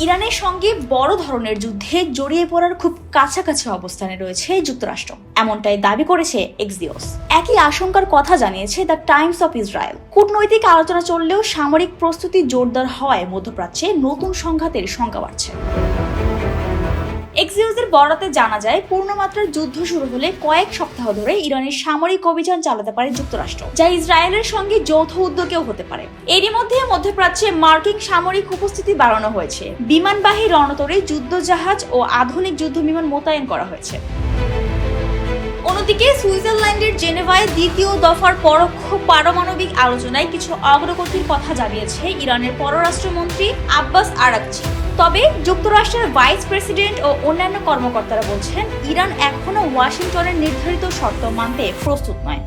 ইরানের সঙ্গে বড় ধরনের যুদ্ধে জড়িয়ে পড়ার খুব কাছাকাছি অবস্থানে রয়েছে যুক্তরাষ্ট্র, এমনটাই দাবি করেছে এক্সিওস। একই আশঙ্কার কথা জানিয়েছে দ্য টাইমস অফ ইসরায়েল। কূটনৈতিক আলোচনা চললেও সামরিক প্রস্তুতি জোরদার হওয়ায় মধ্যপ্রাচ্যে নতুন সংঘাতের শঙ্কা বাড়ছে। এক্সিওসের বরাতে জানা যায়, পূর্ণমাত্রার যুদ্ধ শুরু হলে কয়েক সপ্তাহ ধরে ইরানের সামরিক অভিযান চালাতে পারে যুক্তরাষ্ট্র, যা ইসরায়েলের সঙ্গে যৌথ উদ্যোগেও হতে পারে। এরই মধ্যে মধ্যপ্রাচ্যে মার্কিন সামরিক উপস্থিতি বাড়ানো হয়েছে। বিমানবাহী রণতরী, যুদ্ধজাহাজ ও আধুনিক যুদ্ধবিমান মোতায়েন করা হয়েছে। অন্যদিকে সুইজারল্যান্ডের জেনেভায় দ্বিতীয় দফার পরোক্ষ পারমাণবিক আলোচনায় কিছু অগ্রগতির কথা জানিয়েছে ইরানের পররাষ্ট্রমন্ত্রী আব্বাস আরাকচি। তবে যুক্তরাষ্ট্রের ভাইস প্রেসিডেন্ট ও অন্যান্য কর্মকর্তারা বলছেন, ইরান এখনো ওয়াশিংটনের নির্ধারিত শর্ত মানতে প্রস্তুত নয়।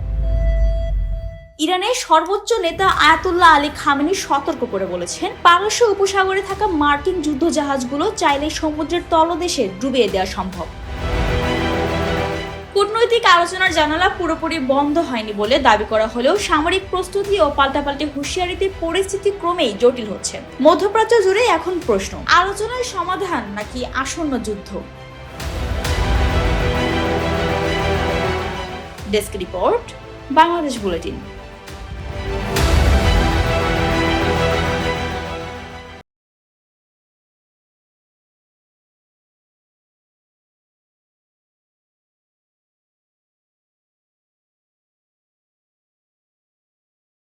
ইরানের সর্বোচ্চ নেতা আয়াতুল্লাহ আলী খামেনি সতর্ক করে বলেছেন, পারস্য উপসাগরে থাকা মার্কিন যুদ্ধজাহাজগুলো চাইলে সমুদ্রের তলদেশে ডুবিয়ে দেওয়া সম্ভব। কূটনৈতিক আলোচনার জানালা পুরোপুরি বন্ধ হয়নি বলে দাবি করা হলেও সামরিক প্রস্তুতি ও পাল্টাপাল্টি হুঁশিয়ারিতে পরিস্থিতি ক্রমেই জটিল হচ্ছে। মধ্যপ্রাচ্য জুড়ে এখন প্রশ্ন, আলোচনার সমাধান নাকি আসন্ন যুদ্ধ? Desk report, Bangladesh bulletin.